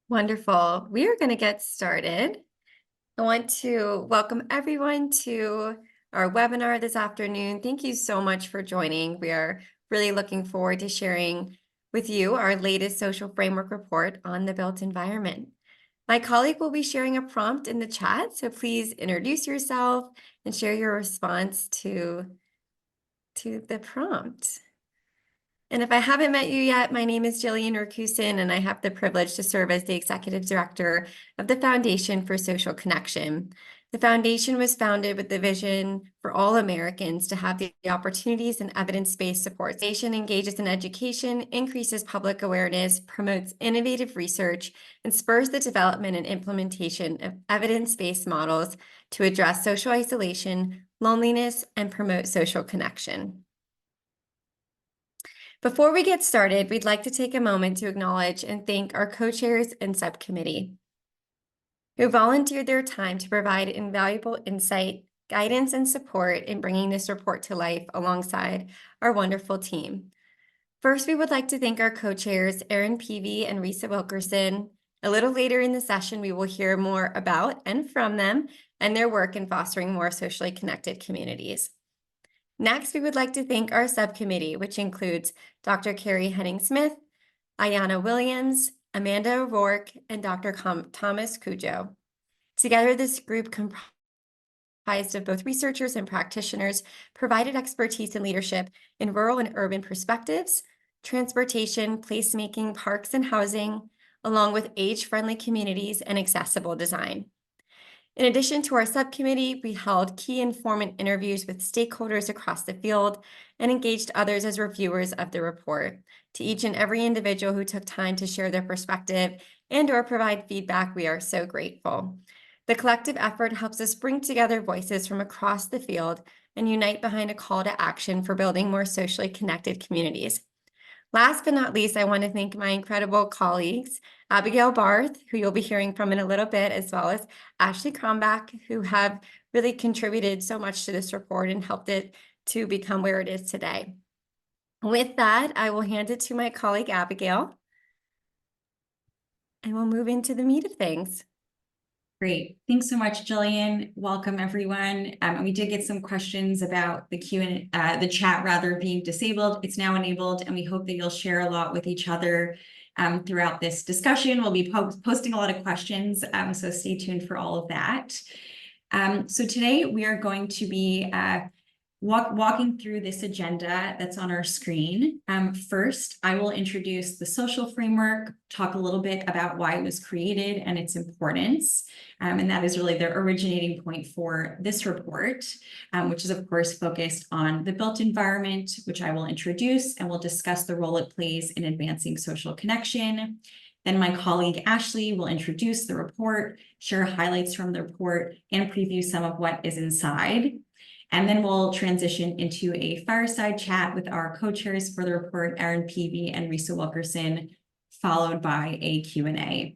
Wonderful. We are going to get started. I want to welcome everyone to our webinar this afternoon. Thank you so much for joining. We are really looking forward to sharing with you our latest social framework report on the built environment. My colleague will be sharing a prompt in the chat, so please introduce yourself and share your response to the prompt. And if I haven't met you yet, my name is Jillian Wilkerson, and I have the privilege to serve as the Executive Director of the Foundation for Social Connection. The foundation was founded with the vision for all Americans to have the opportunities and evidence-based support. The foundation engages in education, increases public awareness, promotes innovative research, and spurs the development and implementation of evidence-based models to address social isolation, loneliness, and promote social connection. Before we get started, we'd like to take a moment to acknowledge and thank our co-chairs and subcommittee who volunteered their time to provide invaluable insight, guidance, and support in bringing this report to life alongside our wonderful team. First, we would like to thank our co-chairs, Erin, Peavey, and Risa Wilkerson. A little later in the session, we will hear more about and from them and their work in fostering more socially connected communities. Next, we would like to thank our subcommittee, which includes Dr. Carrie Henning-Smith, Ayanna Williams, Amanda O'Rourke, and Dr. Thomas Cujo. Together, this group comprised of both researchers and practitioners provided expertise and leadership in rural and urban perspectives, transportation, placemaking, parks and housing, along with age-friendly communities and accessible design. In addition to our subcommittee, we held key informant interviews with stakeholders across the field and engaged others as reviewers of the report. To each and every individual who took time to share their perspective and/or provide feedback, we are so grateful. The collective effort helps us bring together voices from across the field and unite behind a call to action for building more socially connected communities. Last but not least, I want to thank my incredible colleagues, Abigail Barth, who you'll be hearing from in a little bit, as well as Ashley Krombach, who have really contributed so much to this report and helped it to become where it is today. With that, I will hand it to my colleague, Abigail, and we'll move into the meat of things. Great. Thanks so much, Jillian. Welcome, everyone. We did get some questions about the the chat rather being disabled. It's now enabled, and we hope that you'll share a lot with each other throughout this discussion. We'll be posting a lot of questions, so stay tuned for all of that. So today we are going to be walking through this agenda that's on our screen. First, I will introduce the social framework, talk a little bit about why it was created and its importance. And that is really the originating point for this report, which is, of course, focused on the built environment, which I will introduce, and we'll discuss the role it plays in advancing social connection. Then my colleague Ashley will introduce the report, share highlights from the report, and preview some of what is inside. And then we'll transition into a fireside chat with our co-chairs for the report, Erin, Peavey, and Risa Wilkerson, followed by a Q&A.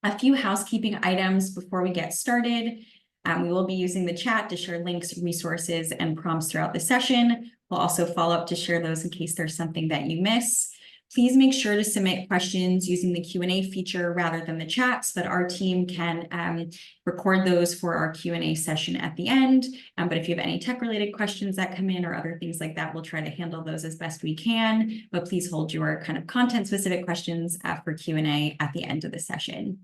A few housekeeping items before we get started. We will be using the chat to share links, resources, and prompts throughout the session. We'll also follow up to share those in case there's something that you miss. Please make sure to submit questions using the Q&A feature rather than the chat so that our team can record those for our Q&A session at the end. But if you have any tech-related questions that come in or other things like that, we'll try to handle those as best we can. But please hold your kind of content-specific questions for Q&A at the end of the session.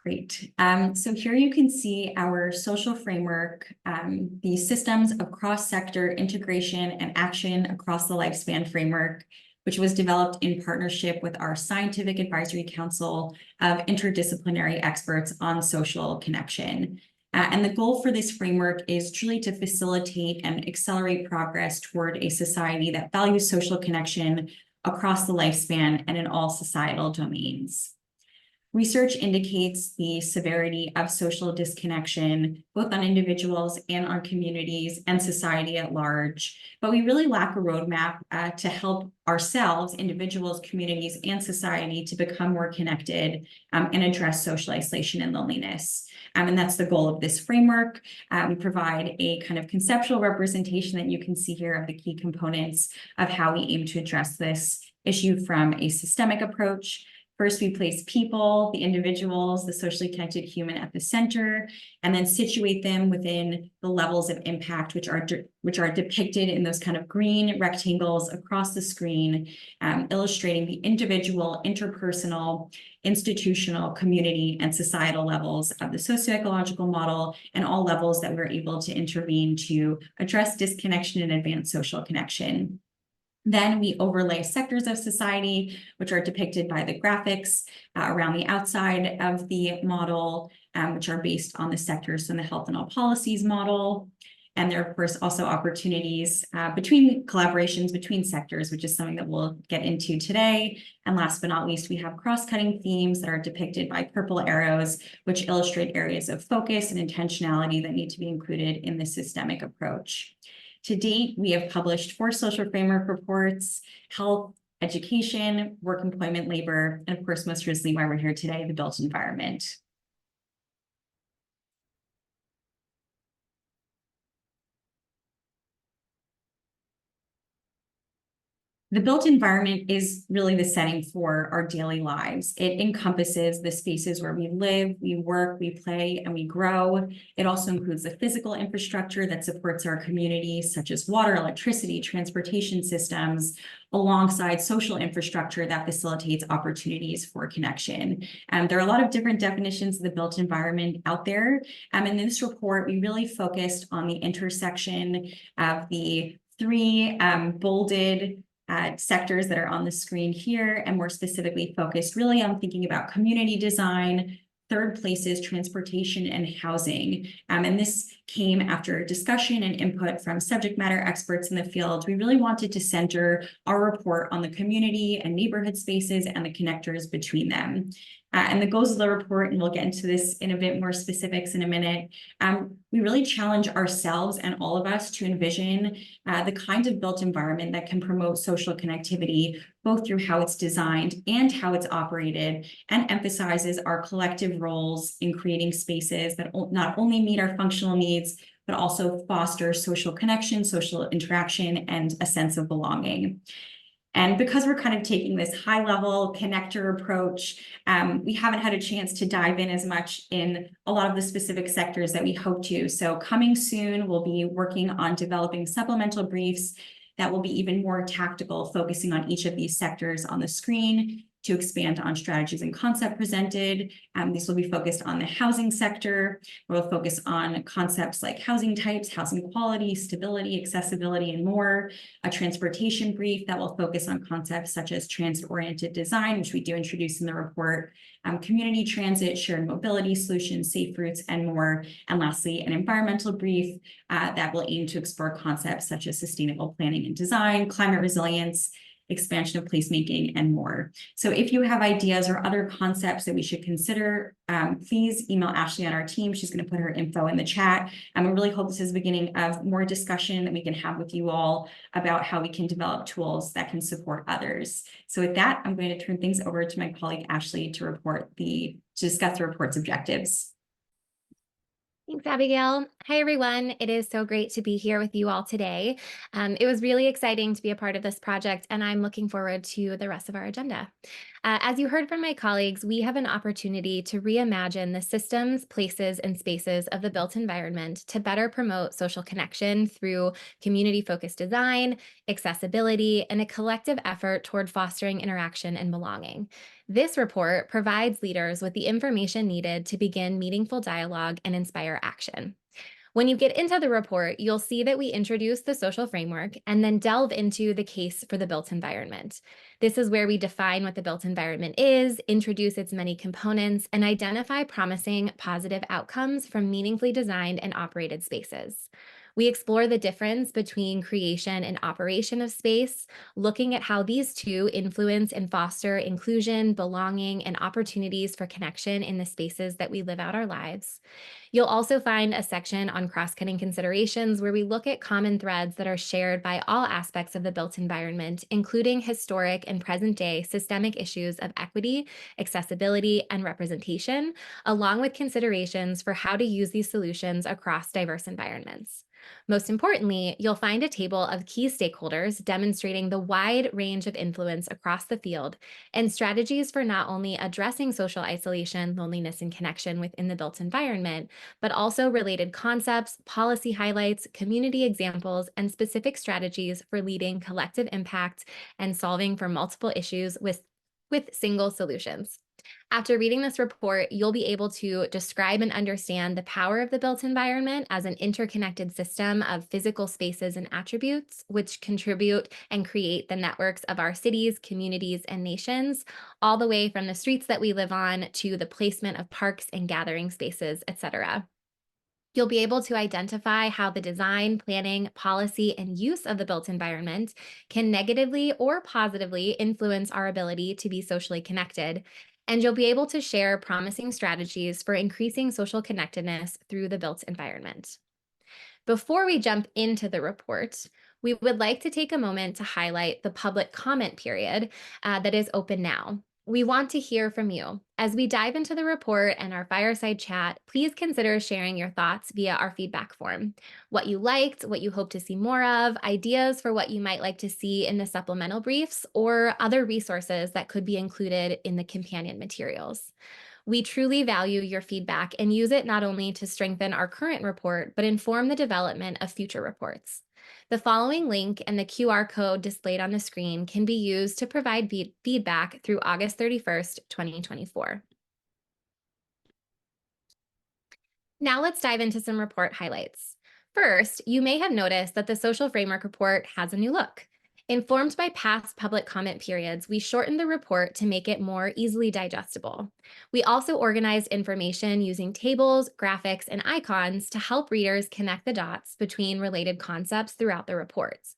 Great. So here you can see our social framework, the systems of cross-sector integration and action across the lifespan framework, which was developed in partnership with our Scientific Advisory Council of interdisciplinary experts on social connection. And the goal for this framework is truly to facilitate and accelerate progress toward a society that values social connection across the lifespan and in all societal domains. Research indicates the severity of social disconnection, both on individuals and on communities and society at large. But we really lack a roadmap to help ourselves, individuals, communities, and society to become more connected and address social isolation and loneliness. And that's the goal of this framework. We provide a kind of conceptual representation that you can see here of the key components of how we aim to address this issue from a systemic approach. First, we place people, the individuals, the socially connected human at the center, and then situate them within the levels of impact, which are depicted in those kind of green rectangles across the screen, illustrating the individual, interpersonal, institutional, community, and societal levels of the socio-ecological model, and all levels that we're able to intervene to address disconnection and advance social connection. Then we overlay sectors of society, which are depicted by the graphics around the outside of the model, which are based on the sectors from the Health and All Policies model. And there are, of course, also opportunities between collaborations between sectors, which is something that we'll get into today. And last but not least, we have cross-cutting themes that are depicted by purple arrows, which illustrate areas of focus and intentionality that need to be included in the systemic approach. To date, we have published 4 social framework reports: health, education, work, employment, labor, and of course, most recently, why we're here today, the built environment. The built environment is really the setting for our daily lives. It encompasses the spaces where we live, we work, we play, and we grow. It also includes the physical infrastructure that supports our communities, such as water, electricity, transportation systems, alongside social infrastructure that facilitates opportunities for connection. There are a lot of different definitions of the built environment out there. In this report, we really focused on the intersection of the 3 bolded sectors that are on the screen here, and more specifically focused really on thinking about community design, third places, transportation, and housing. And this came after discussion and input from subject matter experts in the field. We really wanted to center our report on the community and neighborhood spaces and the connectors between them. And the goals of the report, and we'll get into this in a bit more specifics in a minute, we really challenge ourselves and all of us to envision the kind of built environment that can promote social connectivity, both through how it's designed and how it's operated, and emphasizes our collective roles in creating spaces that not only meet our functional needs, but also foster social connection, social interaction, and a sense of belonging. And because we're kind of taking this high-level connector approach, we haven't had a chance to dive in as much in a lot of the specific sectors that we hope to. So coming soon, we'll be working on developing supplemental briefs that will be even more tactical, focusing on each of these sectors on the screen to expand on strategies and concept presented. These will be focused on the housing sector. We'll focus on concepts like housing types, housing quality, stability, accessibility, and more. A transportation brief that will focus on concepts such as transit-oriented design, which we do introduce in the report, community transit, shared mobility solutions, safe routes, and more. And lastly, an environmental brief that will aim to explore concepts such as sustainable planning and design, climate resilience, expansion of placemaking, and more. So if you have ideas or other concepts that we should consider, please email Ashley on our team. She's going to put her info in the chat. And we really hope this is the beginning of more discussion that we can have with you all about how we can develop tools that can support others. So with that, I'm going to turn things over to my colleague Ashley to discuss the report's objectives. Thanks, Abigail. Hi, everyone. It is so great to be here with you all today. It was really exciting to be a part of this project, and I'm looking forward to the rest of our agenda. As you heard from my colleagues, we have an opportunity to reimagine the systems, places, and spaces of the built environment to better promote social connection through community-focused design, accessibility, and a collective effort toward fostering interaction and belonging. This report provides leaders with the information needed to begin meaningful dialogue and inspire action. When you get into the report, you'll see that we introduce the social framework and then delve into the case for the built environment. This is where we define what the built environment is, introduce its many components, and identify promising positive outcomes from meaningfully designed and operated spaces. We explore the difference between creation and operation of space, looking at how these two influence and foster inclusion, belonging, and opportunities for connection in the spaces that we live out our lives. You'll also find a section on cross-cutting considerations where we look at common threads that are shared by all aspects of the built environment, including historic and present-day systemic issues of equity, accessibility, and representation, along with considerations for how to use these solutions across diverse environments. Most importantly, you'll find a table of key stakeholders demonstrating the wide range of influence across the field and strategies for not only addressing social isolation, loneliness, and connection within the built environment, but also related concepts, policy highlights, community examples, and specific strategies for leading collective impact and solving for multiple issues with single solutions. After reading this report, you'll be able to describe and understand the power of the built environment as an interconnected system of physical spaces and attributes, which contribute and create the networks of our cities, communities, and nations, all the way from the streets that we live on to the placement of parks and gathering spaces, etc. You'll be able to identify how the design, planning, policy, and use of the built environment can negatively or positively influence our ability to be socially connected. And you'll be able to share promising strategies for increasing social connectedness through the built environment. Before we jump into the report, we would like to take a moment to highlight the public comment period that is open now. We want to hear from you. As we dive into the report and our fireside chat, please consider sharing your thoughts via our feedback form. What you liked, what you hope to see more of, ideas for what you might like to see in the supplemental briefs, or other resources that could be included in the companion materials. We truly value your feedback and use it not only to strengthen our current report, but inform the development of future reports. The following link and the QR code displayed on the screen can be used to provide feedback through August 31st, 2024. Now let's dive into some report highlights. First, you may have noticed that the Social Framework Report has a new look. Informed by past public comment periods, we shortened the report to make it more easily digestible. We also organized information using tables, graphics, and icons to help readers connect the dots between related concepts throughout the reports.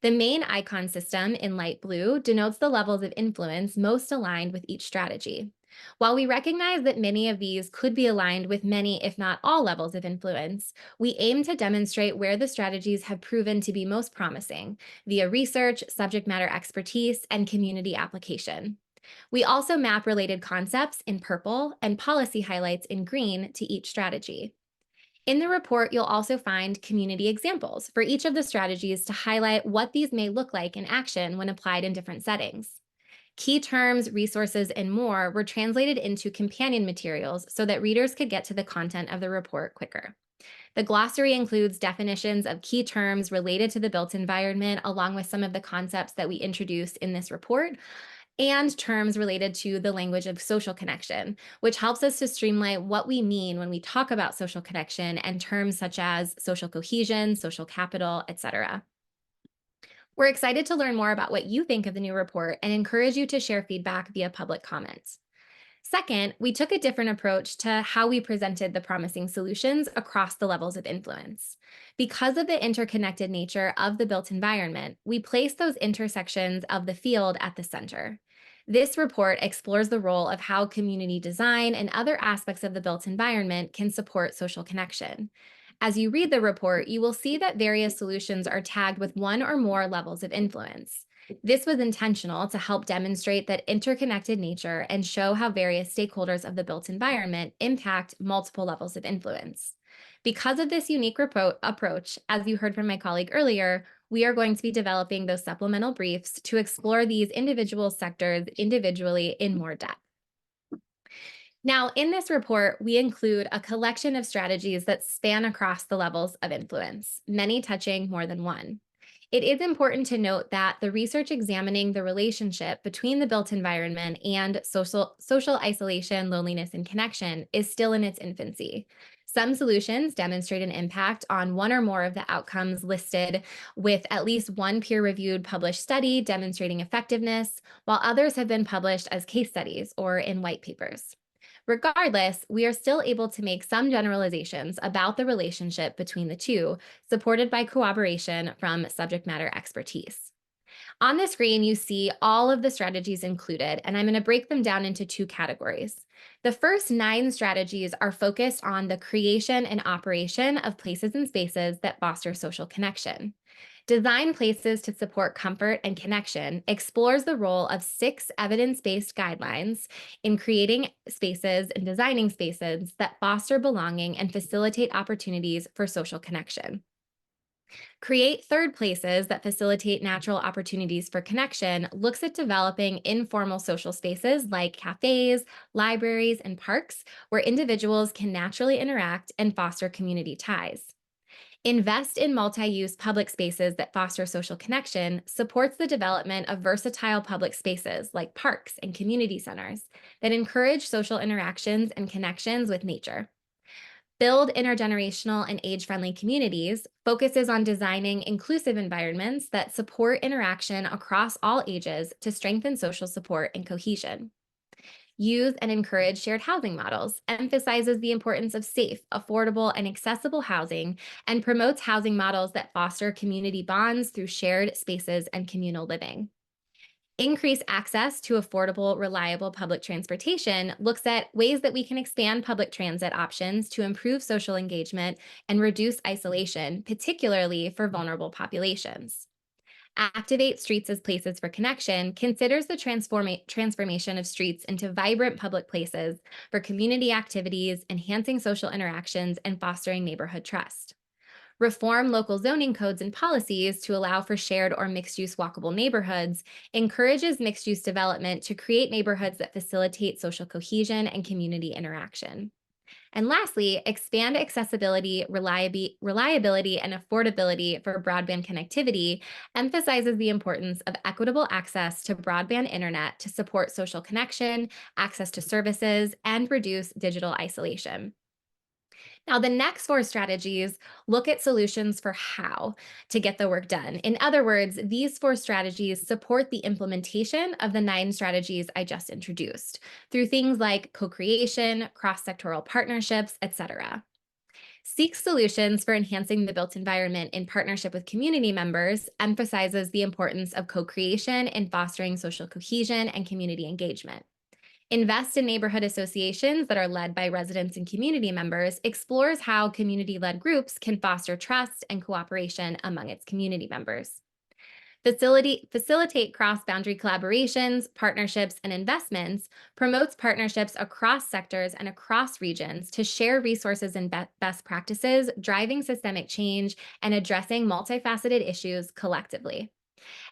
The main icon system in light blue denotes the levels of influence most aligned with each strategy. While we recognize that many of these could be aligned with many, if not all, levels of influence, we aim to demonstrate where the strategies have proven to be most promising via research, subject matter expertise, and community application. We also map related concepts in purple and policy highlights in green to each strategy. In the report, you'll also find community examples for each of the strategies to highlight what these may look like in action when applied in different settings. Key terms, resources, and more were translated into companion materials so that readers could get to the content of the report quicker. The glossary includes definitions of key terms related to the built environment, along with some of the concepts that we introduced in this report, and terms related to the language of social connection, which helps us to streamline what we mean when we talk about social connection and terms such as social cohesion, social capital, etc. We're excited to learn more about what you think of the new report and encourage you to share feedback via public comments. Second, we took a different approach to how we presented the promising solutions across the levels of influence. Because of the interconnected nature of the built environment, we placed those intersections of the field at the center. This report explores the role of how community design and other aspects of the built environment can support social connection. As you read the report, you will see that various solutions are tagged with one or more levels of influence. This was intentional to help demonstrate that interconnected nature and show how various stakeholders of the built environment impact multiple levels of influence. Because of this unique approach, as you heard from my colleague earlier, we are going to be developing those supplemental briefs to explore these individual sectors individually in more depth. Now, in this report, we include a collection of strategies that span across the levels of influence, many touching more than one. It is important to note that the research examining the relationship between the built environment and social isolation, loneliness, and connection is still in its infancy. Some solutions demonstrate an impact on one or more of the outcomes listed, with at least one peer-reviewed published study demonstrating effectiveness, while others have been published as case studies or in white papers. Regardless, we are still able to make some generalizations about the relationship between the two, supported by corroboration from subject matter expertise. On the screen, you see all of the strategies included, and I'm going to break them down into two categories. The first 9 strategies are focused on the creation and operation of places and spaces that foster social connection. Design Places to Support Comfort and Connection explores the role of 6 evidence-based guidelines in creating spaces and designing spaces that foster belonging and facilitate opportunities for social connection. Create third places that facilitate natural opportunities for connection looks at developing informal social spaces like cafes, libraries, and parks where individuals can naturally interact and foster community ties. Invest in multi-use public spaces that foster social connection supports the development of versatile public spaces like parks and community centers that encourage social interactions and connections with nature. Build intergenerational and age-friendly communities focuses on designing inclusive environments that support interaction across all ages to strengthen social support and cohesion. Use and encourage shared housing models, emphasizes the importance of safe, affordable, and accessible housing, and promotes housing models that foster community bonds through shared spaces and communal living. Increase access to affordable, reliable public transportation looks at ways that we can expand public transit options to improve social engagement and reduce isolation, particularly for vulnerable populations. Activate Streets as Places for Connection considers the transformation of streets into vibrant public places for community activities, enhancing social interactions, and fostering neighborhood trust. Reform local zoning codes and policies to allow for shared or mixed-use walkable neighborhoods encourages mixed-use development to create neighborhoods that facilitate social cohesion and community interaction. And lastly, expand accessibility, reliability, and affordability for broadband connectivity emphasizes the importance of equitable access to broadband internet to support social connection, access to services, and reduce digital isolation. Now, the next four strategies look at solutions for how to get the work done. In other words, these four strategies support the implementation of the 9 strategies I just introduced through things like co-creation, cross-sectoral partnerships, etc. Seek solutions for enhancing the built environment in partnership with community members emphasizes the importance of co-creation in fostering social cohesion and community engagement. Invest in neighborhood associations that are led by residents and community members explores how community-led groups can foster trust and cooperation among its community members. Facilitate cross-boundary collaborations, partnerships, and investments promotes partnerships across sectors and across regions to share resources and best practices, driving systemic change and addressing multifaceted issues collectively.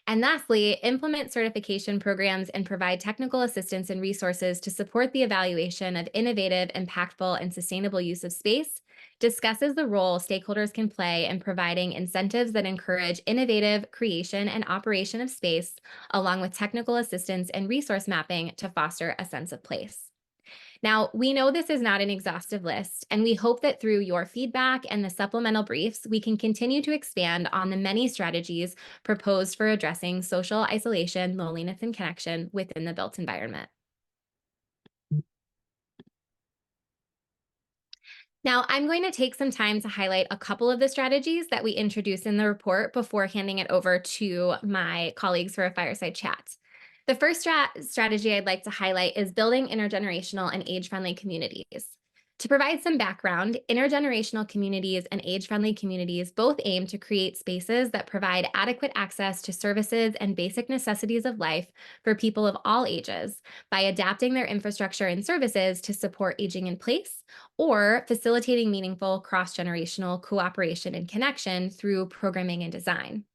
And lastly, implement certification programs and provide technical assistance and resources to support the evaluation of innovative, impactful, and sustainable use of space, discusses the role stakeholders can play in providing incentives that encourage innovative creation and operation of space, along with technical assistance and resource mapping to foster a sense of place. Now, we know this is not an exhaustive list, and we hope that through your feedback and the supplemental briefs, we can continue to expand on the many strategies proposed for addressing social isolation, loneliness, and connection within the built environment. Now, I'm going to take some time to highlight a couple of the strategies that we introduced in the report before handing it over to my colleagues for a fireside chat. The first strategy I'd like to highlight is building intergenerational and age-friendly communities. To provide some background, intergenerational communities and age-friendly communities both aim to create spaces that provide adequate access to services and basic necessities of life for people of all ages by adapting their infrastructure and services to support aging in place or facilitating meaningful cross-generational cooperation and connection through programming and design.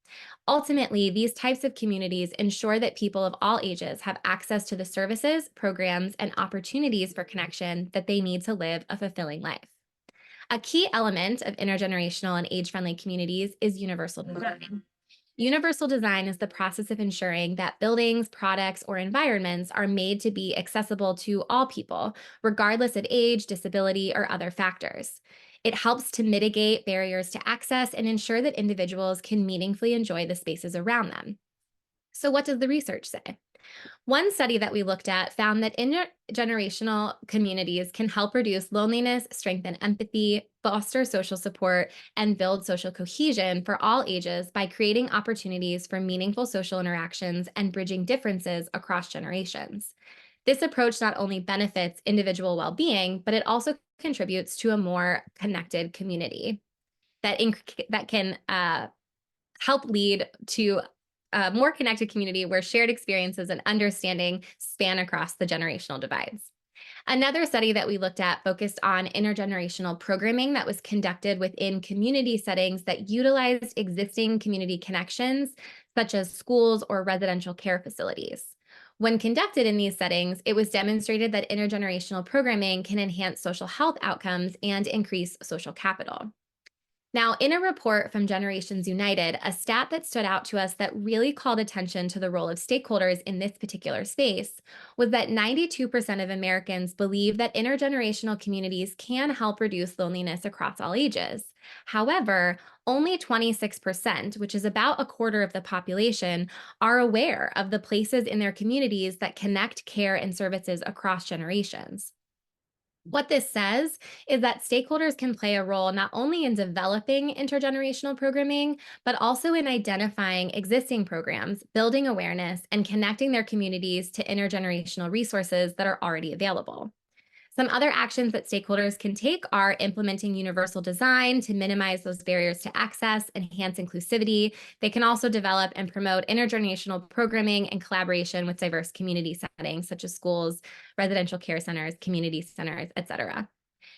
Ultimately, these types of communities ensure that people of all ages have access to the services, programs, and opportunities for connection that they need to live a fulfilling life. A key element of intergenerational and age-friendly communities is universal design. Universal design is the process of ensuring that buildings, products, or environments are made to be accessible to all people, regardless of age, disability, or other factors. It helps to mitigate barriers to access and ensure that individuals can meaningfully enjoy the spaces around them. So what does the research say? One study that we looked at found that intergenerational communities can help reduce loneliness, strengthen empathy, foster social support, and build social cohesion for all ages by creating opportunities for meaningful social interactions and bridging differences across generations. This approach not only benefits individual well-being, but it also contributes to a more connected community that can help lead to a more connected community where shared experiences and understanding span across the generational divides. Another study that we looked at focused on intergenerational programming that was conducted within community settings that utilized existing community connections, such as schools or residential care facilities. When conducted in these settings, it was demonstrated that intergenerational programming can enhance social health outcomes and increase social capital. Now, in a report from Generations United, a stat that stood out to us that really called attention to the role of stakeholders in this particular space was that 92% of Americans believe that intergenerational communities can help reduce loneliness across all ages. However, only 26%, which is about a quarter of the population, are aware of the places in their communities that connect care and services across generations. What this says is that stakeholders can play a role not only in developing intergenerational programming, but also in identifying existing programs, building awareness, and connecting their communities to intergenerational resources that are already available. Some other actions that stakeholders can take are implementing universal design to minimize those barriers to access, enhance inclusivity. They can also develop and promote intergenerational programming and collaboration with diverse community settings, such as schools, residential care centers, community centers, et cetera.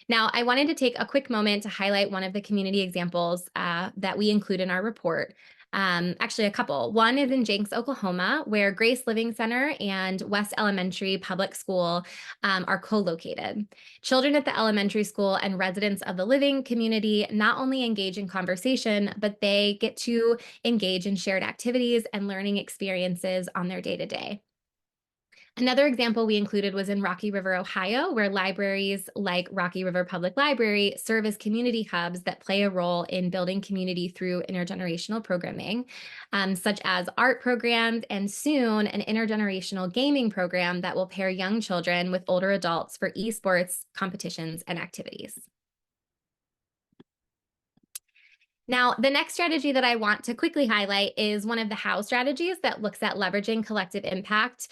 Now, I wanted to take a quick moment to highlight one of the community examples that we include in our report. Actually, a couple. One is in Jenks, Oklahoma, where Grace Living Center and West Elementary Public School are co-located. Children at the elementary school and residents of the living community not only engage in conversation, but they get to engage in shared activities and learning experiences on their day-to-day. Another example we included was in Rocky River, Ohio, where libraries like Rocky River Public Library serve as community hubs that play a role in building community through intergenerational programming, such as art programs and soon an intergenerational gaming program that will pair young children with older adults for esports competitions and activities. Now, the next strategy that I want to quickly highlight is one of the how strategies that looks at leveraging collective impact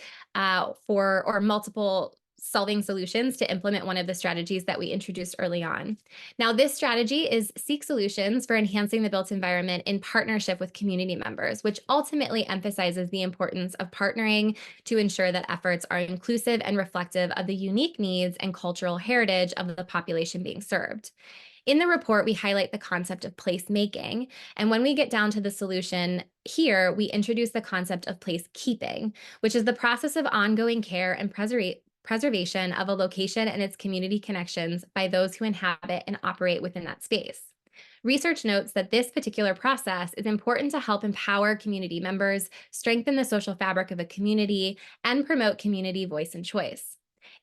or multiple solving solutions to implement one of the strategies that we introduced early on. Now, this strategy is seek solutions for enhancing the built environment in partnership with community members, which ultimately emphasizes the importance of partnering to ensure that efforts are inclusive and reflective of the unique needs and cultural heritage of the population being served. In the report, we highlight the concept of placemaking. And when we get down to the solution here, we introduce the concept of placekeeping, which is the process of ongoing care and preservation of a location and its community connections by those who inhabit and operate within that space. Research notes that this particular process is important to help empower community members, strengthen the social fabric of a community, and promote community voice and choice.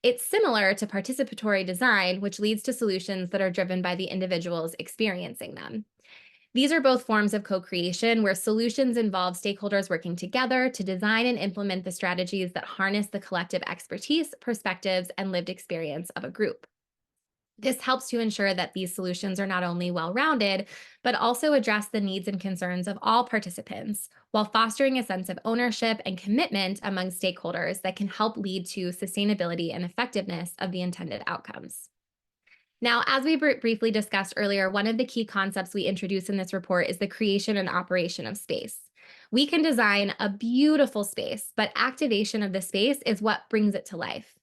It's similar to participatory design, which leads to solutions that are driven by the individuals experiencing them. These are both forms of co-creation where solutions involve stakeholders working together to design and implement the strategies that harness the collective expertise, perspectives, and lived experience of a group. This helps to ensure that these solutions are not only well-rounded, but also address the needs and concerns of all participants, while fostering a sense of ownership and commitment among stakeholders that can help lead to sustainability and effectiveness of the intended outcomes. Now, as we briefly discussed earlier, one of the key concepts we introduce in this report is the creation and operation of space. We can design a beautiful space, but activation of the space is what brings it to life.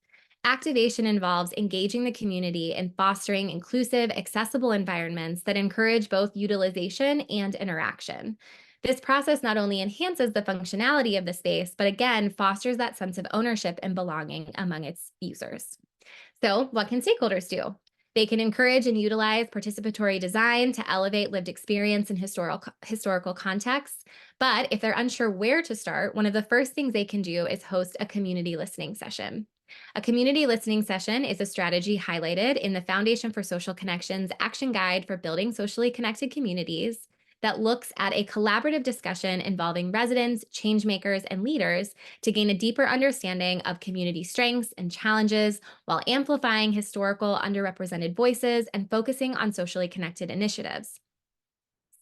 Activation involves engaging the community and fostering inclusive, accessible environments that encourage both utilization and interaction. This process not only enhances the functionality of the space, but again, fosters that sense of ownership and belonging among its users. So, what can stakeholders do? They can encourage and utilize participatory design to elevate lived experience in historical contexts. But if they're unsure where to start, one of the first things they can do is host a community listening session. A community listening session is a strategy highlighted in the Foundation for Social Connections Action Guide for Building Socially Connected Communities that looks at a collaborative discussion involving residents, changemakers, and leaders to gain a deeper understanding of community strengths and challenges while amplifying historical underrepresented voices and focusing on socially connected initiatives.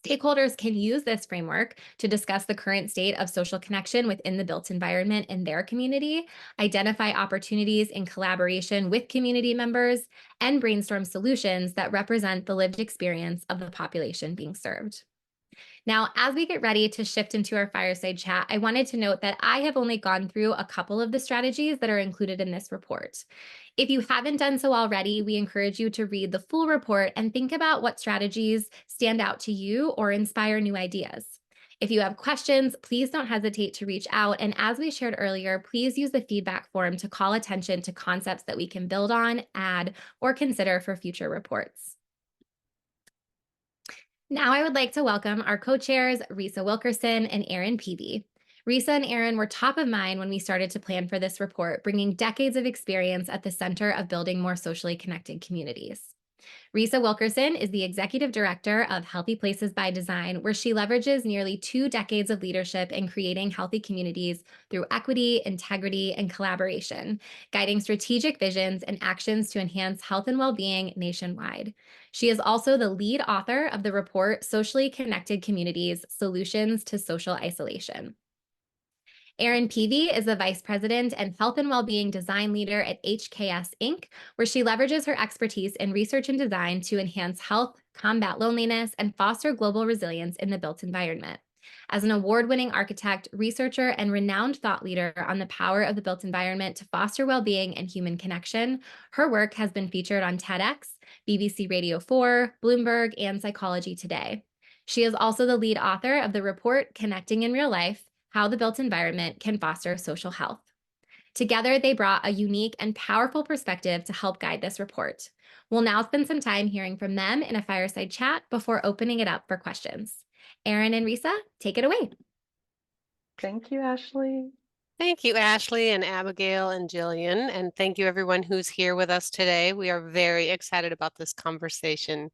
Stakeholders can use this framework to discuss the current state of social connection within the built environment in their community, identify opportunities in collaboration with community members, and brainstorm solutions that represent the lived experience of the population being served. Now, as we get ready to shift into our fireside chat, I wanted to note that I have only gone through a couple of the strategies that are included in this report. If you haven't done so already, we encourage you to read the full report and think about what strategies stand out to you or inspire new ideas. If you have questions, please don't hesitate to reach out. And as we shared earlier, please use the feedback form to call attention to concepts that we can build on, add, or consider for future reports. Now I would like to welcome our co-chairs, Risa Wilkerson and Erin Peavey. Risa and Erin were top of mind when we started to plan for this report, bringing decades of experience at the center of building more socially connected communities. Risa Wilkerson is the Executive Director of Healthy Places by Design, where she leverages nearly 2 decades of leadership in creating healthy communities through equity, integrity, and collaboration, guiding strategic visions and actions to enhance health and well-being nationwide. She is also the lead author of the report, Socially Connected Communities: Solutions to Social Isolation. Erin Peavey is the Vice President and Health and Wellbeing Design Leader at HKS Inc., where she leverages her expertise in research and design to enhance health, combat loneliness, and foster global resilience in the built environment. As an award-winning architect, researcher, and renowned thought leader on the power of the built environment to foster well-being and human connection, her work has been featured on TEDx, BBC Radio 4, Bloomberg, and Psychology Today. She is also the lead author of the report, Connecting in Real Life: How the Built Environment Can Foster Social Health. Together, they brought a unique and powerful perspective to help guide this report. We'll now spend some time hearing from them in a fireside chat before opening it up for questions. Erin and Risa, take it away. Thank you, Ashley. Thank you, Ashley and Abigail and Jillian, and thank you everyone who's here with us today. We are very excited about this conversation.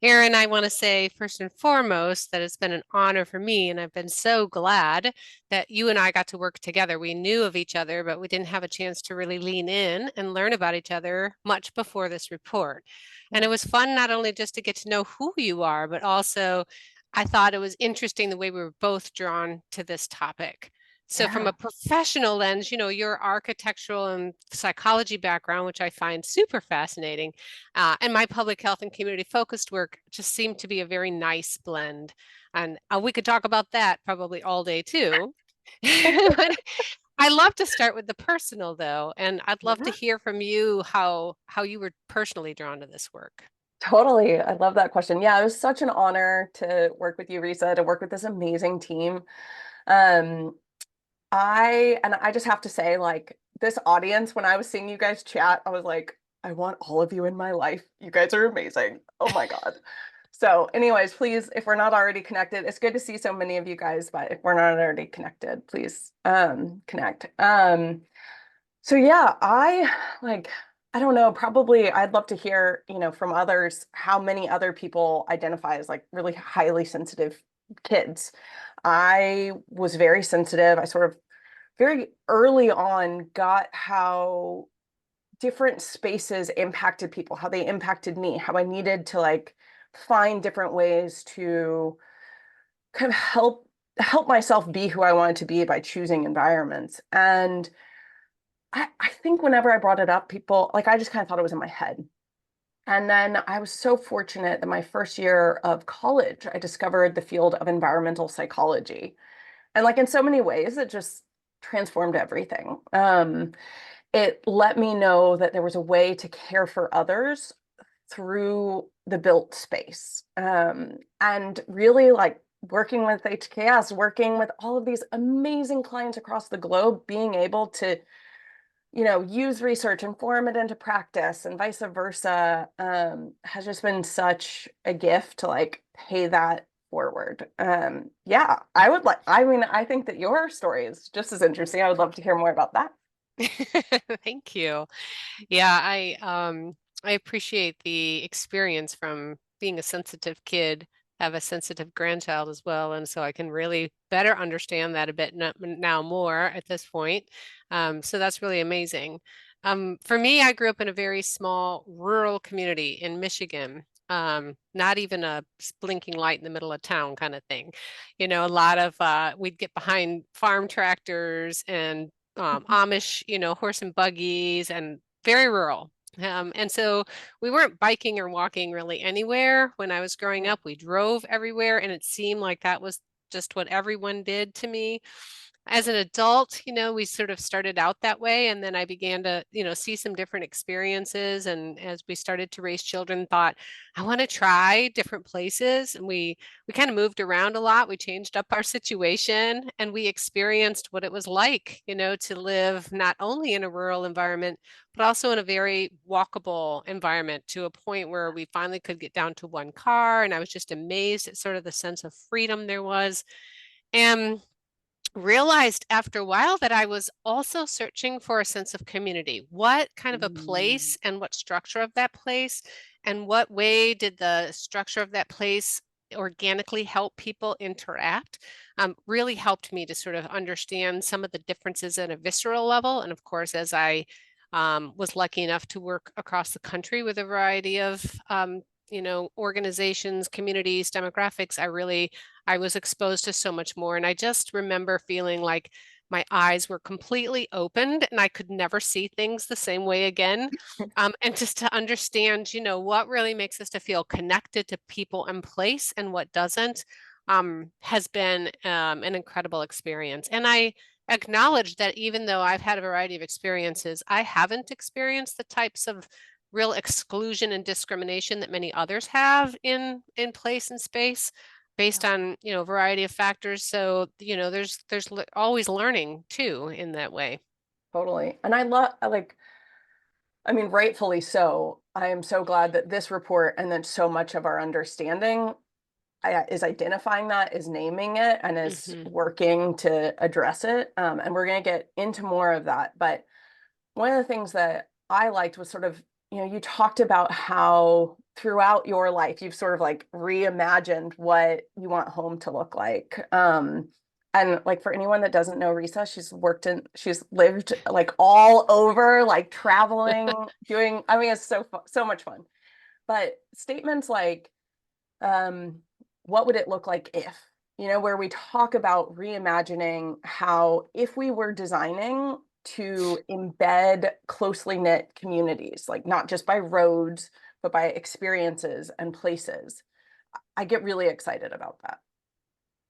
Erin, I want to say first and foremost that it's been an honor for me, and I've been so glad that you and I got to work together. We knew of each other, but we didn't have a chance to really lean in and learn about each other much before this report. And it was fun not only just to get to know who you are, but also I thought it was interesting the way we were both drawn to this topic. So from a professional lens, your architectural and psychology background, which I find super fascinating, and my public health and community focused work just seemed to be a very nice blend. And we could talk about that probably all day too. But I love to start with the personal though, and I'd love to hear from you how you were personally drawn to this work. Totally. I love that question. Yeah, it was such an honor to work with you, Risa, to work with this amazing team. I just have to say, like, this audience, when I was seeing you guys chat, I was like, I want all of you in my life. You guys are amazing. Oh my God. So anyways, please, if we're not already connected, it's good to see so many of you guys, but if we're not already connected, please connect. So yeah, I don't know, probably I'd love to hear, from others, how many other people identify as like really highly sensitive kids. I was very sensitive. I sort of very early on got how different spaces impacted people, how they impacted me, how I needed to like find different ways to kind of help myself be who I wanted to be by choosing environments. And I think whenever I brought it up, people like, I just kind of thought it was in my head. And then I was so fortunate that my first year of college, I discovered the field of environmental psychology. And like in so many ways, it just transformed everything. It let me know that there was a way to care for others through the built space. And really like working with HKS, working with all of these amazing clients across the globe, being able to use research, inform it into practice, and vice versa, has just been such a gift to like pay that forward. Yeah, I think that your story is just as interesting. I would love to hear more about that. Thank you. Yeah, I appreciate the experience from being a sensitive kid, have a sensitive grandchild as well, and so I can really better understand that a bit now more at this point. So that's really amazing. For me, I grew up in a very small rural community in Michigan. Not even a blinking light in the middle of town kind of thing. A lot of we'd get behind farm tractors and Amish, horse and buggies, and very rural. And so we weren't biking or walking really anywhere. When I was growing up, we drove everywhere, and it seemed like that was just what everyone did to me. As an adult, we sort of started out that way, and then I began to, see some different experiences. And as we started to raise children, thought, I want to try different places. And we kind of moved around a lot. We changed up our situation, and we experienced what it was like, to live not only in a rural environment, but also in a very walkable environment, to a point where we finally could get down to one car. And I was just amazed at sort of the sense of freedom there was. And realized after a while that I was also searching for a sense of community. What kind of a place and what structure of that place, and what way did the structure of that place organically help people interact, really helped me to sort of understand some of the differences at a visceral level. And of course, as I was lucky enough to work across the country with a variety of organizations, communities, demographics, I was exposed to so much more. And I just remember feeling like my eyes were completely opened and I could never see things the same way again. And just to understand, what really makes us to feel connected to people and place and what doesn't, has been an incredible experience. And I acknowledge that even though I've had a variety of experiences, I haven't experienced the types of real exclusion and discrimination that many others have in place and space, based on a variety of factors. So there's always learning too in that way. Totally. And I mean, rightfully so. I am so glad that this report, and then so much of our understanding, is identifying that, is naming it, and is working to address it. And we're going to get into more of that. But one of the things that I liked was sort of, you talked about how throughout your life, you've sort of like reimagined what you want home to look like. And like, for anyone that doesn't know Risa, she's lived like all over, like traveling, I mean, it's so much fun. But statements like, what would it look like if, where we talk about reimagining how, if we were designing to embed closely knit communities, like not just by roads, but by experiences and places. I get really excited about that.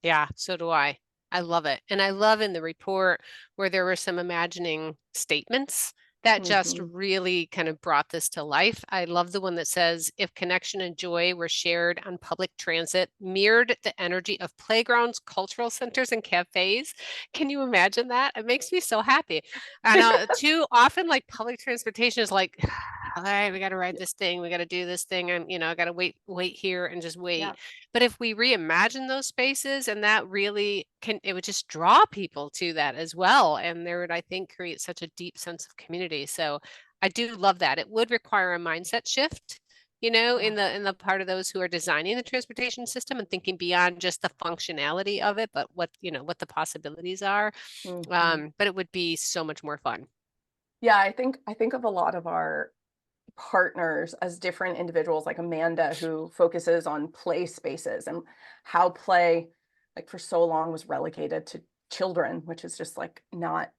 Yeah, so do I. I love it. And I love in the report where there were some imagining statements that just really kind of brought this to life. I love the one that says, if connection and joy were shared on public transit, mirrored the energy of playgrounds, cultural centers, and cafes. Can you imagine that? It makes me so happy. And too often, like, public transportation is like, all right, we got to ride this thing. We got to do this thing. And, I got to wait here and just wait. Yeah. But if we reimagine those spaces, and that really it would just draw people to that as well. And there would, I think, create such a deep sense of community. So I do love that. It would require a mindset shift, in the part of those who are designing the transportation system and thinking beyond just the functionality of it, but what the possibilities are. But it would be so much more fun. Yeah, I think of a lot of our partners as different individuals, like Amanda, who focuses on play spaces and how play, like, for so long was relegated to children, which is just like not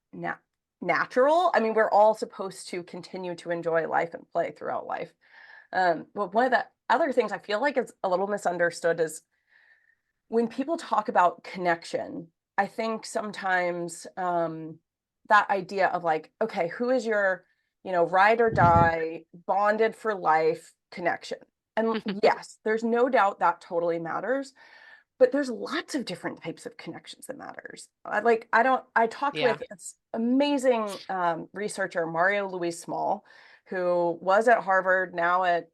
natural. I mean, we're all supposed to continue to enjoy life and play throughout life. But one of the other things I feel like is a little misunderstood is when people talk about connection. I think sometimes that idea of like, okay, who is your ride or die, bonded for life connection? And yes, there's no doubt that totally matters, but there's lots of different types of connections that matters. I talked with this amazing researcher, Mario Louis Small, who was at Harvard, now at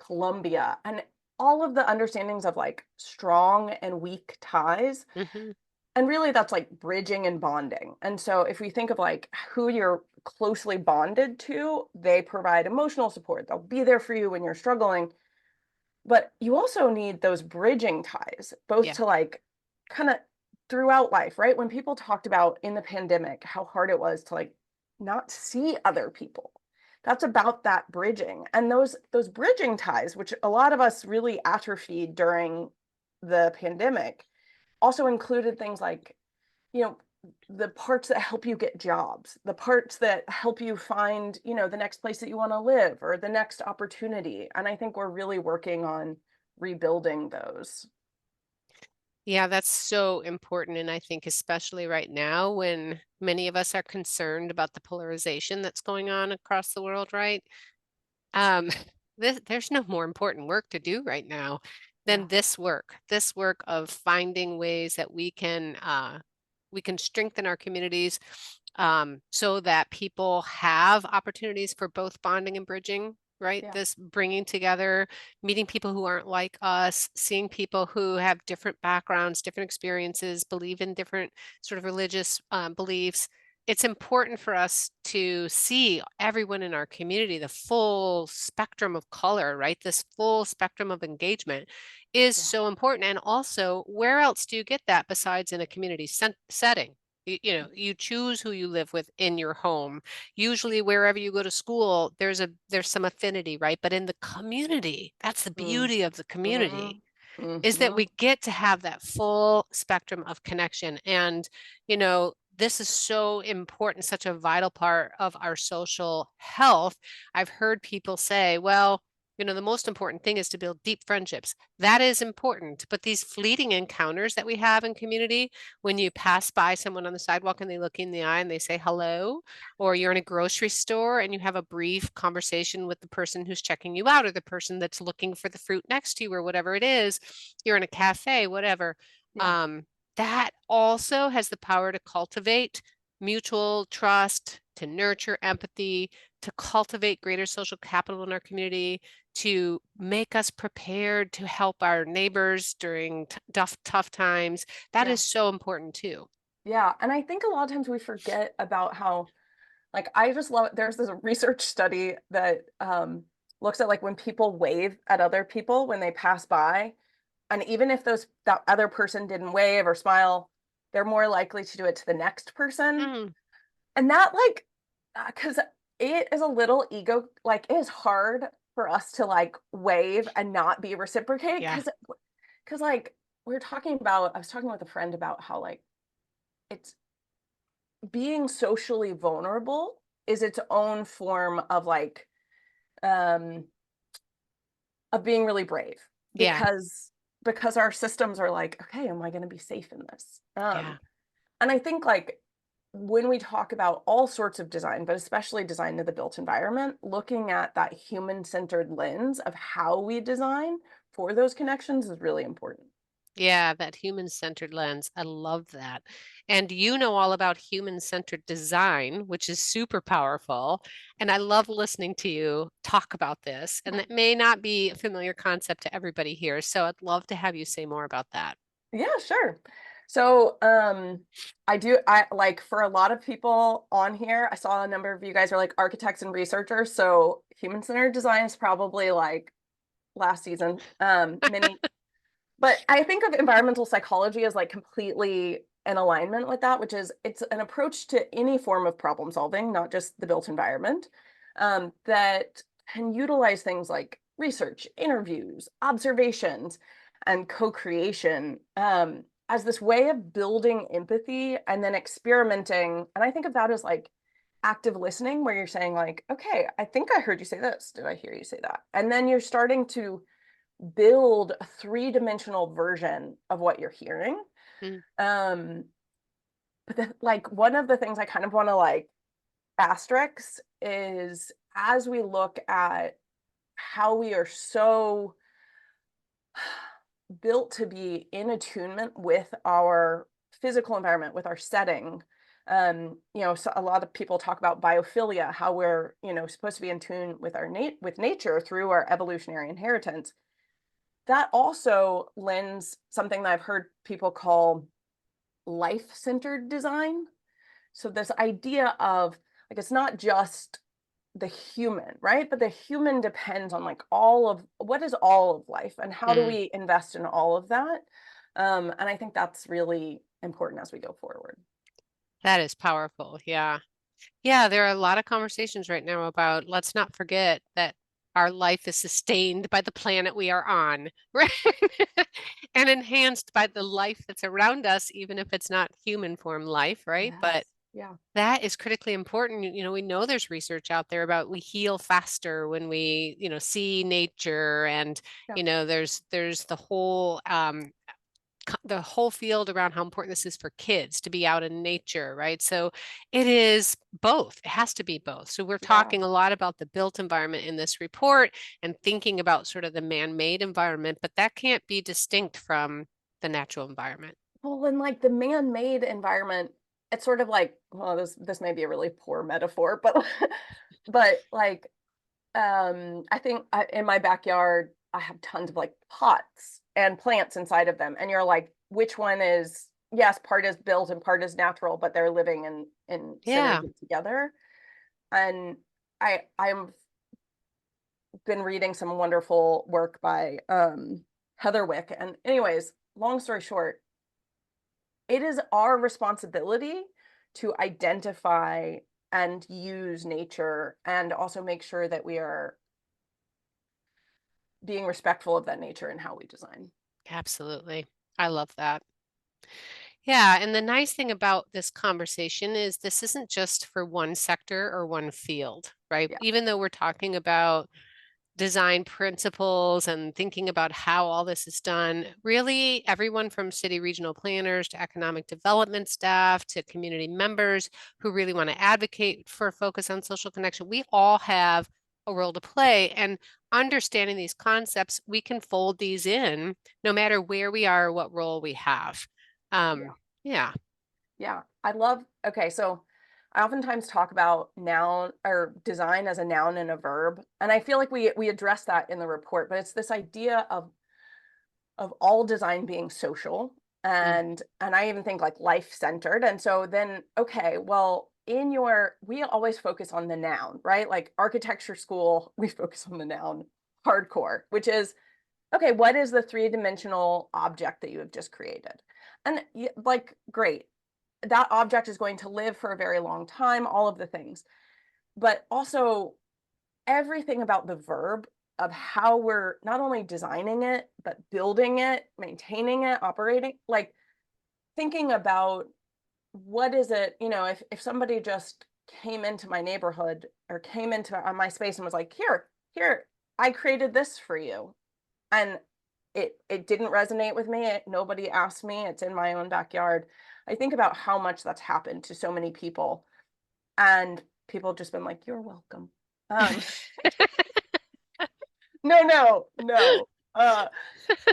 Columbia, and all of the understandings of like strong and weak ties. And really that's like bridging and bonding. And so if we think of like who you're closely bonded to, they provide emotional support. They'll be there for you when you're struggling. But you also need those bridging ties, both to like kind of throughout life, right? When people talked about in the pandemic, how hard it was to like not see other people. That's about that bridging. And those bridging ties, which a lot of us really atrophied during the pandemic, also included things like, the parts that help you get jobs, the parts that help you find, you know, the next place that you want to live or the next opportunity. And I think we're really working on rebuilding those. Yeah, that's so important. And I think especially right now when many of us are concerned about the polarization that's going on across the world, right? Um, there's no more important work to do right now than Yeah. this work of finding ways that we can strengthen our communities so that people have opportunities for both bonding and bridging, right? Yeah. This bringing together, meeting people who aren't like us, seeing people who have different backgrounds, different experiences, believe in different sort of religious beliefs. It's important for us to see everyone in our community, the full spectrum of color, right? This full spectrum of engagement is Yeah. so important. And also, where else do you get that besides in a community setting? You know, you choose who you live with in your home. Usually, wherever you go to school, there's some affinity, right? But in the community, that's the Mm. beauty of the Mhm. community, is that Mhm. we get to have that full spectrum of connection. And, you know, this is so important, such a vital part of our social health. I've heard people say, well, you know, the most important thing is to build deep friendships. That is important. But these fleeting encounters that we have in community, when you pass by someone on the sidewalk and they look in the eye and they say hello, or you're in a grocery store and you have a brief conversation with the person who's checking you out or the person that's looking for the fruit next to you or whatever it is, you're in a cafe, whatever. Yeah. Um, that also has the power to cultivate mutual trust, to nurture empathy, to cultivate greater social capital in our community, to make us prepared to help our neighbors during tough times. That Yeah. is so important too. Yeah. And I think a lot of times we forget about how, like, I just love, there's this research study that looks at like when people wave at other people when they pass by, and even if that other person didn't wave or smile, they're more likely to do it to the next person. Mm, And that, like, because it is a little ego, like, it is hard for us to like wave and not be reciprocate. yeah. Because like I was talking with a friend about how like it's being socially vulnerable is its own form of like um of being really brave, Yeah. because our systems are like, okay, am I going to be safe in this? Yeah. And I think like when we talk about all sorts of design, but especially design to the built environment, looking at that human-centered lens of how we design for those connections is really important. Yeah, that human-centered lens. I love that. And you know all about human-centered design, which is super powerful. And I love listening to you talk about this. And that may not be a familiar concept to everybody here. So I'd love to have you say more about that. Yeah, sure. So, I like, for a lot of people on here, I saw a number of you guys are like architects and researchers. So human-centered design is probably like last season. But I think of environmental psychology as like completely in alignment with that, which is it's an approach to any form of problem solving, not just the built environment, that can utilize things like research, interviews, observations, and co-creation as this way of building empathy and then experimenting. And I think of that as like active listening, where you're saying like, okay, I think I heard you say this. Did I hear you say that? And then you're starting to build a three-dimensional version of what you're hearing. Mm. But like one of the things I kind of want to like asterisk is, as we look at how we are so built to be in attunement with our physical environment, with our setting. So a lot of people talk about biophilia, how we're, supposed to be in tune with our with nature through our evolutionary inheritance. That also lends something that I've heard people call life-centered design. So this idea of like, it's not just the human, right? But the human depends on like all of life, and how do Mm. we invest in all of that? And I think that's really important as we go forward. That is powerful. Yeah. Yeah, there are a lot of conversations right now about let's not forget that our life is sustained by the planet we are on, right? And enhanced by the life that's around us, even if it's not human form life, right? But Yeah. that is critically important. You know, we know there's research out there about we heal faster when we, you know, see nature, and, Yeah. you know, there's the whole field around how important this is for kids to be out in nature, right? So it is both. It has to be both. So we're talking a lot about the built environment in this report and thinking about sort of the man-made environment, but that can't be distinct from the natural environment. Well, in like the man-made environment, it's sort of like, well, this may be a really poor metaphor, but but like I think in my backyard I have tons of like pots and plants inside of them, and you're like, which one is, yes, part is built and part is natural, but they're living in Yeah. synergy together. And I'm been reading some wonderful work by Heather Wick, and anyways, long story short, it is our responsibility to identify and use nature, and also make sure that we are being respectful of that nature in how we design. Absolutely. I love that. Yeah, and the nice thing about this conversation is this isn't just for one sector or one field, right? Yeah. Even though we're talking about design principles and thinking about how all this is done, really everyone from city regional planners to economic development staff to community members who really want to advocate for a focus on social connection, we all have a role to play. And understanding these concepts, we can fold these in no matter where we are or what role we have. Yeah. Yeah. I love, okay, so I oftentimes talk about noun or design as a noun and a verb. And I feel like we address that in the report, but it's this idea of all design being social, and I even think like life-centered. And so then, okay, well, we always focus on the noun, right? Like architecture school, we focus on the noun hardcore, which is, okay, what is the three-dimensional object that you have just created? And like, great, that object is going to live for a very long time, all of the things. But also everything about the verb of how we're not only designing it, but building it, maintaining it, operating, like thinking about what is it, if somebody just came into my neighborhood or came into my space and was like, here, I created this for you. And it didn't resonate with me. Nobody asked me. It's in my own backyard. I think about how much that's happened to so many people, and people have just been like, "You're welcome." No.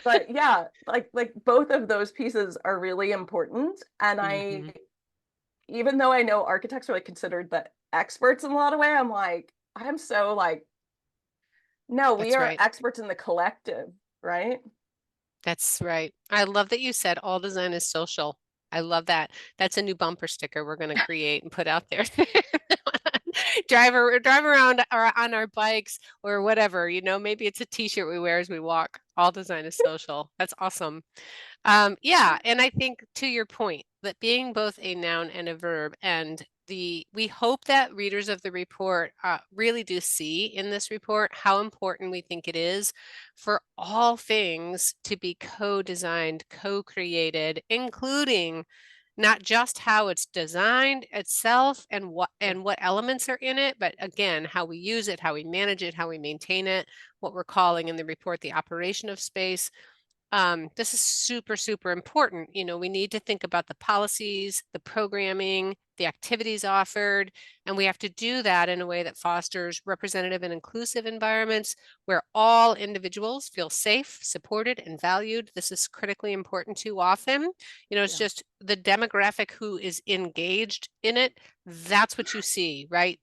But yeah, like both of those pieces are really important. And even though I know architects are like considered the experts in a lot of way, I'm like, I'm so like, no, we That's are right. experts in the collective, right? That's right. I love that you said all design is social. I love that. That's a new bumper sticker we're going to create and put out there. Drive around on our bikes or whatever, maybe it's a t-shirt we wear as we walk. All design is social. That's awesome. Yeah, and I think to your point that being both a noun and a verb, and we hope that readers of the report really do see in this report how important we think it is for all things to be co-designed, co-created, including not just how it's designed itself and what elements are in it, but again, how we use it, how we manage it, how we maintain it, what we're calling in the report the operation of space. This is super, super important. We need to think about the policies, the programming, the activities offered, and we have to do that in a way that fosters representative and inclusive environments where all individuals feel safe, supported, and valued. This is critically important too often. It's just the demographic who is engaged in it. That's what you see, right?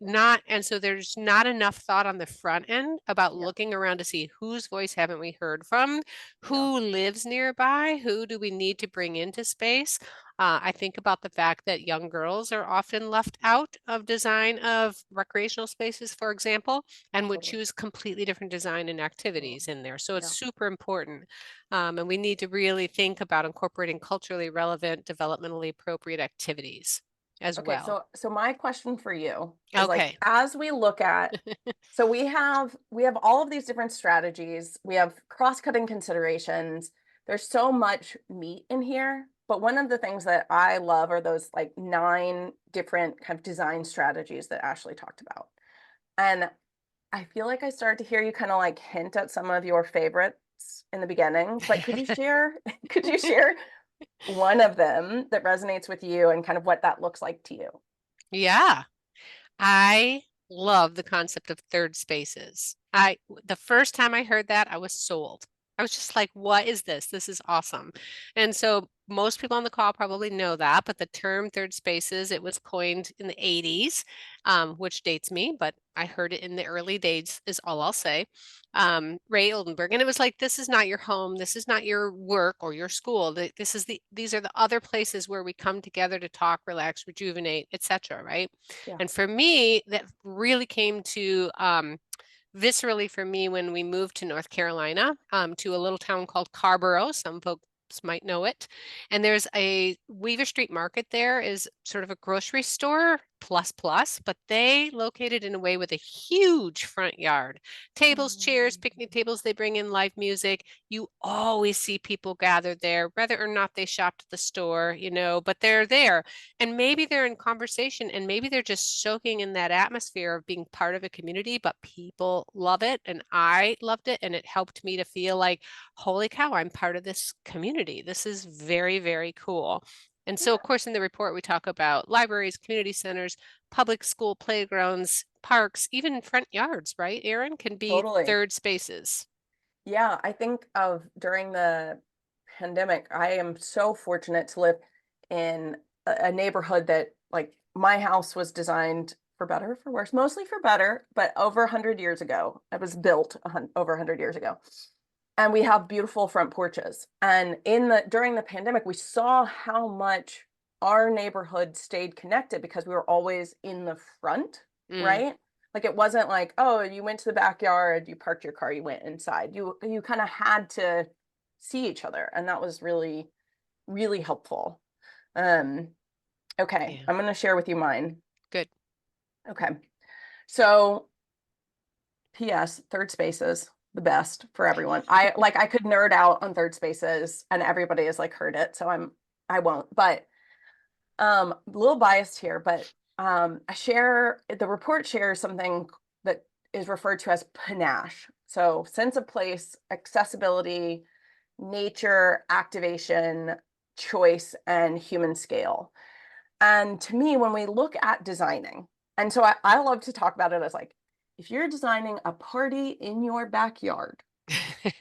And so there's not enough thought on the front end about looking around to see whose voice haven't we heard from, who lives nearby, who do we need to bring into space. I think about the fact that young girls are often left out of design of recreational spaces, for example, and would choose completely different design and activities in there. So it's super important. And we need to really think about incorporating culturally relevant, developmentally appropriate activities. as Okay, well. so my question for you is like, Okay. as we look at, so we have all of these different strategies, we have cross-cutting considerations. There's so much meat in here, but one of the things that I love are those like 9 different kind of design strategies that Ashley talked about. And I feel like I started to hear you kind of like hint at some of your favorites in the beginning, but could you share one of them that resonates with you and kind of what that looks like to you? Yeah. I love the concept of third spaces. The first time I heard that, I was sold. I was just like, what is this? This is awesome. And so most people on the call probably know that, but the term third spaces, it was coined in the 80s, which dates me, but I heard it in the early days is all I'll say. Ray Oldenburg. And it was like, this is not your home. This is not your work or your school. These are the other places where we come together to talk, relax, rejuvenate, etc. Right? Yeah. And for me, that really came to viscerally for me when we moved to North Carolina, to a little town called Carborough. Some folks might know it. And there's a Weaver Street Market there is sort of a grocery store plus, but they located in a way with a huge front yard. Tables, chairs, picnic tables, they bring in live music. You always see people gathered there, whether or not they shopped at the store, but they're there. And maybe they're in conversation and maybe they're just soaking in that atmosphere of being part of a community, but people love it. And I loved it. And it helped me to feel like, holy cow, I'm part of this community. This is very, very cool. And so, of course, in the report, we talk about libraries, community centers, public school playgrounds, parks, even front yards, right, Erin, can be Totally. third spaces. Yeah, I think of during the pandemic, I am so fortunate to live in a neighborhood that like my house was designed for better, for worse, mostly for better, but over 100 years ago, it was built over 100 years ago. And we have beautiful front porches. And during the pandemic, we saw how much our neighborhood stayed connected because we were always in the front, right? Like it wasn't like, oh, you went to the backyard, you parked your car, you went inside. You kind of had to see each other. And that was really, really helpful. Okay, Yeah. I'm going to share with you mine. Good. Okay. So PS, third spaces, the best for everyone. I could nerd out on third spaces and everybody has like heard it. So I won't, but a little biased here, but the report shares something that is referred to as panache. So sense of place, accessibility, nature, activation, choice, and human scale. And to me, when we look at designing, and so I love to talk about it as like, if you're designing a party in your backyard,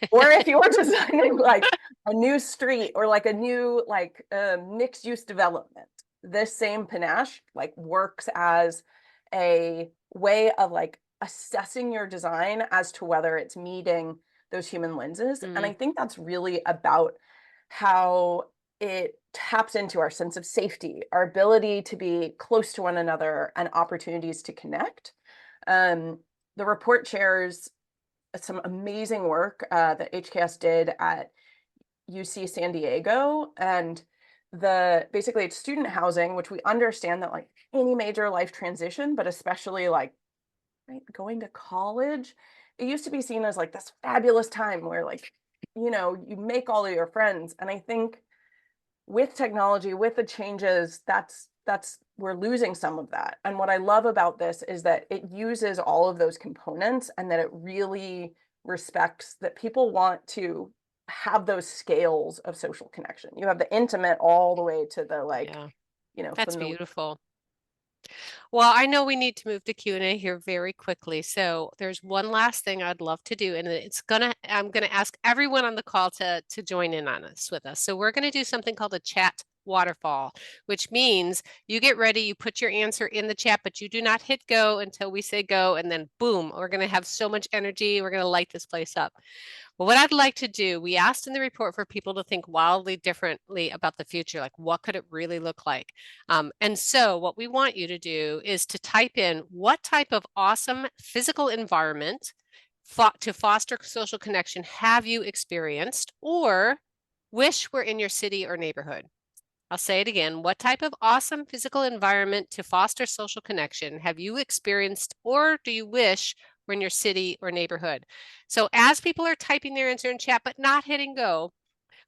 or if you're designing like a new street or like a new like mixed use development, this same panache like works as a way of like assessing your design as to whether it's meeting those human lenses. And I think that's really about how it taps into our sense of safety, our ability to be close to one another, and opportunities to connect. The report shares some amazing work that HKS did at UC San Diego, and basically it's student housing, which we understand that like any major life transition, but especially like going to college, it used to be seen as like this fabulous time where like, you make all of your friends. And I think with technology, with the changes, that's we're losing some of that. And what I love about this is that it uses all of those components and that it really respects that people want to have those scales of social connection. You have the intimate all the way to the like, That's from the beautiful. Well, I know we need to move to Q&A here very quickly. So there's one last thing I'd love to do, and I'm gonna ask everyone on the call to join in on this with us. So we're gonna do something called a chat waterfall, which means you get ready, you put your answer in the chat, but you do not hit go until we say go, and then boom, we're gonna have so much energy, we're gonna light this place up. Well, what I'd like to do, we asked in the report for people to think wildly differently about the future, like what could it really look like? And so what we want you to do is to type in what type of awesome physical environment to foster social connection have you experienced or wish were in your city or neighborhood? I'll say it again. What type of awesome physical environment to foster social connection have you experienced or do you wish were in your city or neighborhood? So as people are typing their answer in chat, but not hitting go,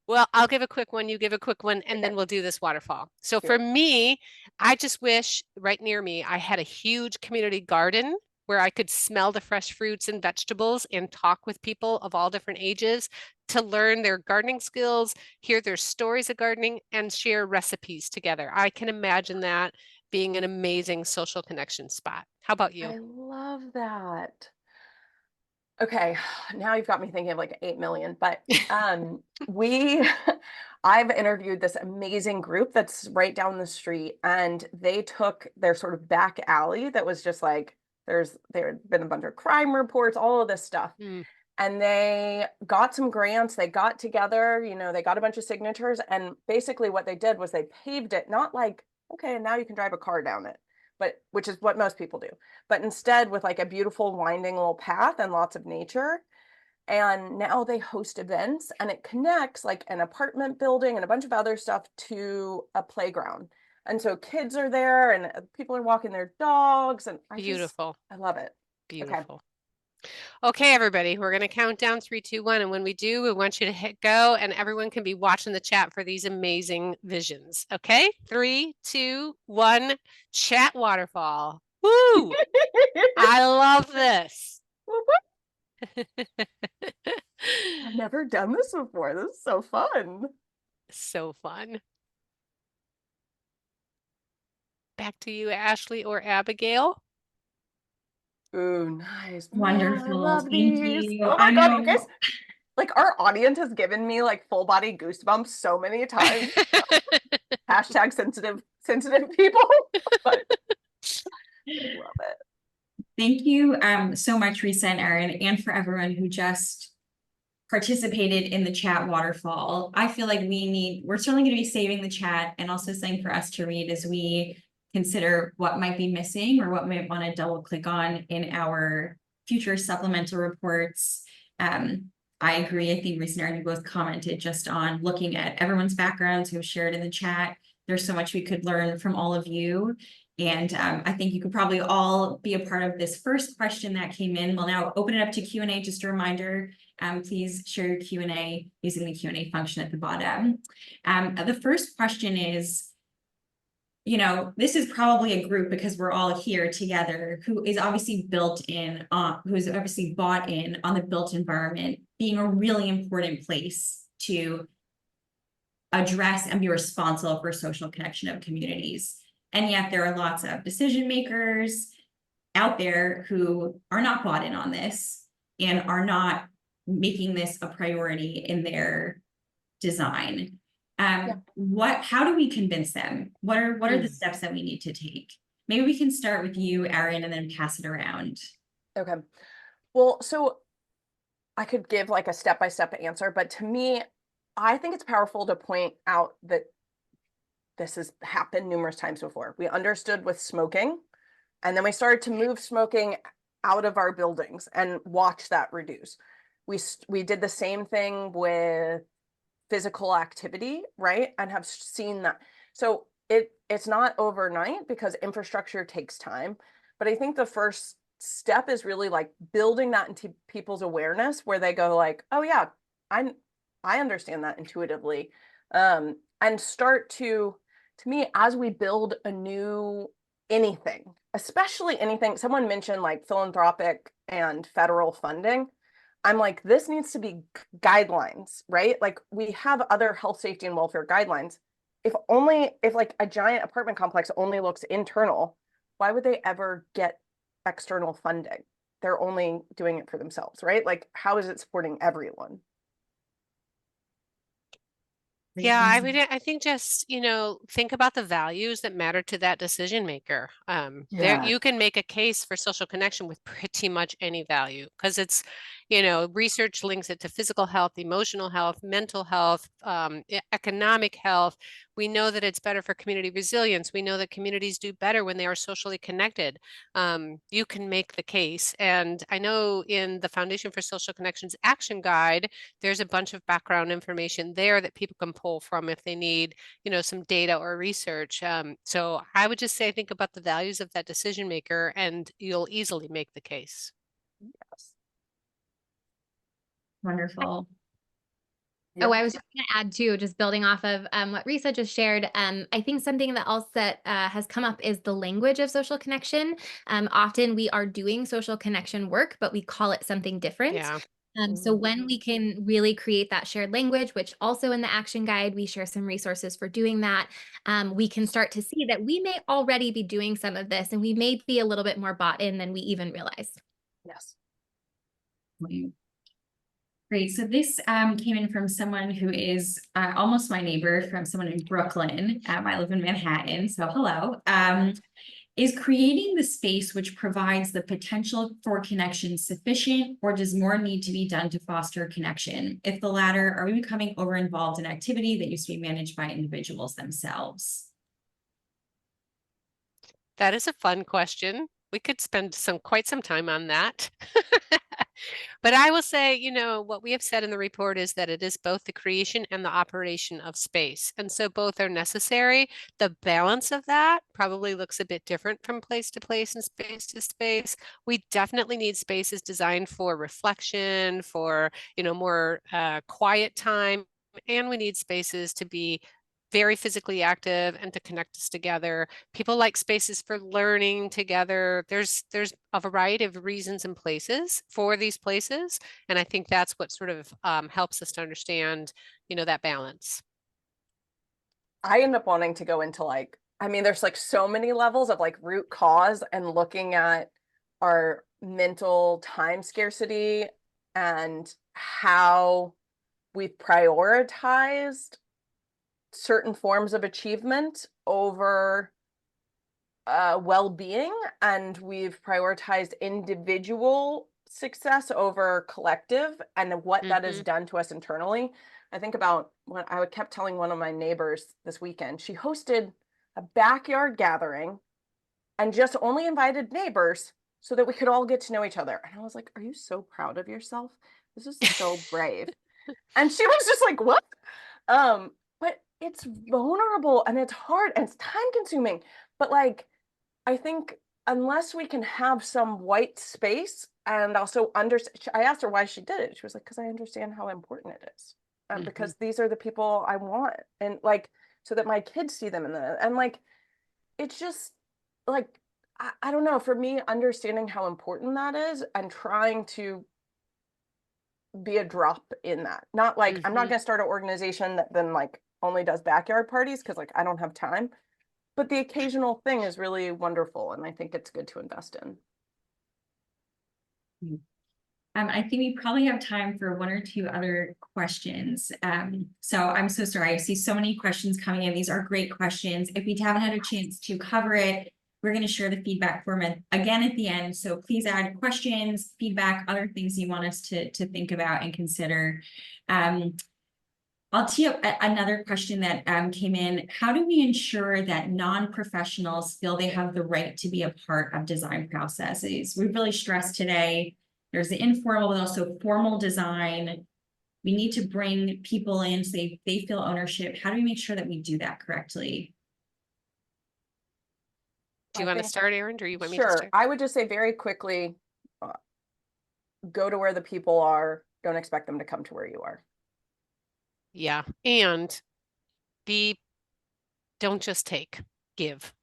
well, I'll give a quick one, you give a quick one, and then we'll do this waterfall. So for me, I just wish right near me, I had a huge community garden where I could smell the fresh fruits and vegetables and talk with people of all different ages to learn their gardening skills, hear their stories of gardening, and share recipes together. I can imagine that being an amazing social connection spot. How about you? I love that. Okay, now you've got me thinking of like 8 million, but we I've interviewed this amazing group that's right down the street, and they took their sort of back alley that was just like there had been a bunch of crime reports, all of this stuff. And they got some grants, they got together, you know, they got a bunch of signatures, and basically what they did was they paved it, not like, okay, and now you can drive a car down it, but which is what most people do, but instead with like a beautiful winding little path and lots of nature. And now they host events, and it connects like an apartment building and a bunch of other stuff to a playground. And so kids are there and people are walking their dogs, and Beautiful. I love it. Beautiful. Okay, everybody, we're going to count down 3, 2, 1. And when we do, we want you to hit go, and everyone can be watching the chat for these amazing visions. Okay, 3, 2, 1, chat waterfall. Woo! I love this. I've never done this before. This is so fun. So fun. Back to you, Ashley or Abigail. Ooh, nice. Wonderful. Man, I love Thank these. you. Oh my I God, know. you guys, like our audience has given me like full body goosebumps so many times. Hashtag sensitive people, but I love it. Thank you so much, Risa and Erin, and for everyone who just participated in the chat waterfall. I feel like we're certainly going to be saving the chat and also something for us to read as we consider what might be missing or what we might want to double click on in our future supplemental reports. I agree. I think Risa and Erin both commented just on looking at everyone's backgrounds who shared in the chat. There's so much we could learn from all of you. And I think you could probably all be a part of this first question that came in. We'll now open it up to Q&A. Just a reminder, please share your Q&A using the Q&A function at the bottom. The first question is, you know, this is probably a group because we're all here together who is obviously bought in on the built environment being a really important place to address and be responsible for social connection of communities. And yet there are lots of decision makers out there who are not bought in on this and are not making this a priority in their design. How do we convince them? What are the steps that we need to take? Maybe we can start with you, Erin, and then pass it around. Okay. Well, so I could give like a step-by-step answer, but to me, I think it's powerful to point out that this has happened numerous times before. We understood with smoking, and then we started to move smoking out of our buildings and watch that reduce. We did the same thing with physical activity, right? And have seen that. So it's not overnight because infrastructure takes time. But I think the first step is really like building that into people's awareness where they go like, oh yeah, I understand that intuitively. And start to me, as we build a new anything, especially anything, someone mentioned like philanthropic and federal funding. I'm like, this needs to be guidelines, right? Like we have other health, safety, and welfare guidelines. If like a giant apartment complex only looks internal, why would they ever get external funding? They're only doing it for themselves, right? Like, how is it supporting everyone? Yeah, I think just, you know, think about the values that matter to that decision maker. There you can make a case for social connection with pretty much any value because it's, research links it to physical health, emotional health, mental health, economic health. We know that it's better for community resilience. We know that communities do better when they are socially connected. You can make the case. And I know in the Foundation for Social Connections Action Guide, there's a bunch of background information there that people can pull from if they need, some data or research. So I would just say, think about the values of that decision maker and you'll easily make the case. Yes. Wonderful. Oh, I was just going to add too, just building off of what Risa just shared. I think something that else that has come up is the language of social connection. Often we are doing social connection work, but we call it something different. Yeah. So when we can really create that shared language, which also in the action guide, we share some resources for doing that, we can start to see that we may already be doing some of this and we may be a little bit more bought in than we even realized. Yes. Great. So this came in from someone who is almost my neighbor, from someone in Brooklyn. I live in Manhattan, so hello. Is creating the space which provides the potential for connection sufficient, or does more need to be done to foster connection? If the latter, are we becoming over-involved in activity that used to be managed by individuals themselves? That is a fun question. We could spend quite some time on that. But I will say, what we have said in the report is that it is both the creation and the operation of space. And so both are necessary. The balance of that probably looks a bit different from place to place and space to space. We definitely need spaces designed for reflection, for, more quiet time. And we need spaces to be very physically active and to connect us together. People like spaces for learning together. There's a variety of reasons and places for these places. And I think that's what sort of helps us to understand, that balance. I end up wanting to go into there's so many levels of root cause and looking at our mental time scarcity and how we've prioritized certain forms of achievement over well-being, and we've prioritized individual success over collective, and what that has done to us internally. I think about when I kept telling one of my neighbors this weekend, she hosted a backyard gathering and just only invited neighbors so that we could all get to know each other. And I was like, are you so proud of yourself? This is so brave. And she was just like, what? But it's vulnerable and it's hard and it's time consuming. But I think unless we can have some white space and also I asked her why she did it. She was like, because I understand how important it is. Because these are the people I want. And so that my kids see them it's just I don't know, for me, understanding how important that is and trying to be a drop in that. Not I'm not going to start an organization that then only does backyard parties because I don't have time. But the occasional thing is really wonderful, and I think it's good to invest in. I think we probably have time for one or two other questions. So I'm so sorry. I see so many questions coming in. These are great questions. If we haven't had a chance to cover it, we're going to share the feedback format again at the end. So please add questions, feedback, other things you want us to think about and consider. I'll tee up another question that came in. How do we ensure that non-professionals feel they have the right to be a part of design processes? We've really stressed today, there's the informal, but also formal design. We need to bring people in so they feel ownership. How do we make sure that we do that correctly? Do you want to start, Erin, or you want me to Sure. start? I would just say very quickly, go to where the people are. Don't expect them to come to where you are. Yeah. And don't just take, give.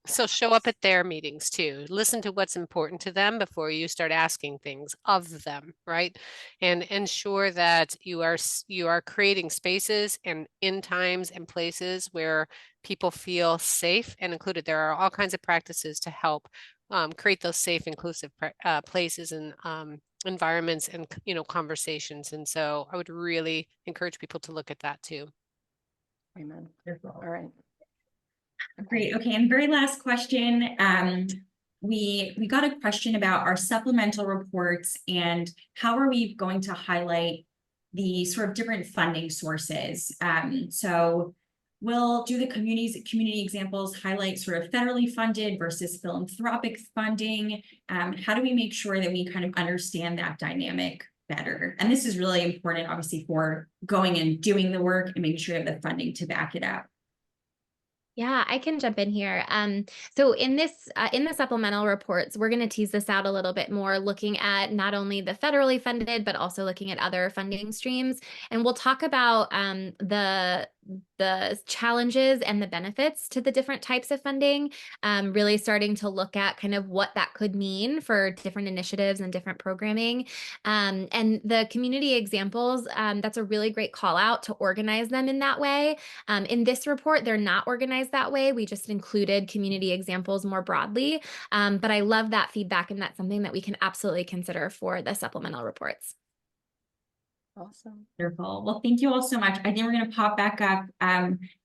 So show up at their meetings too. Listen to what's important to them before you start asking things of them, right? And ensure that you are creating spaces and in times and places where people feel safe and included. There are all kinds of practices to help create those safe, inclusive places and environments and conversations. And so I would really encourage people to look at that too. Amen. All right. Great. Okay. And very last question. we got a question about our supplemental reports and how are we going to highlight the sort of different funding sources. So we'll do the community examples, highlight sort of federally funded versus philanthropic funding. How do we make sure that we kind of understand that dynamic better? And this is really important, obviously, for going and doing the work and making sure you have the funding to back it up. Yeah, I can jump in here. So in the supplemental reports, we're going to tease this out a little bit more, looking at not only the federally funded, but also looking at other funding streams. And we'll talk about the challenges and the benefits to the different types of funding, really starting to look at kind of what that could mean for different initiatives and different programming. And the community examples, that's a really great call out to organize them in that way. In this report, they're not organized that way. We just included community examples more broadly. But I love that feedback, and that's something that we can absolutely consider for the supplemental reports. Awesome. Wonderful. Well, thank you all so much. I think we're going to pop back up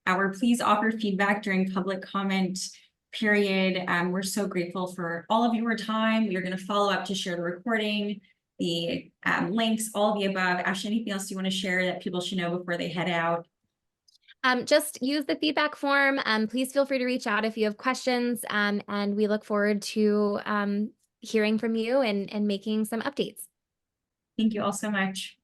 our please offer feedback during public comment period. We're so grateful for all of your time. We are going to follow up to share the recording, the links, all of the above. Ashley, anything else you want to share that people should know before they head out? Just use the feedback form. Please feel free to reach out if you have questions, and we look forward to hearing from you and making some updates. Thank you all so much.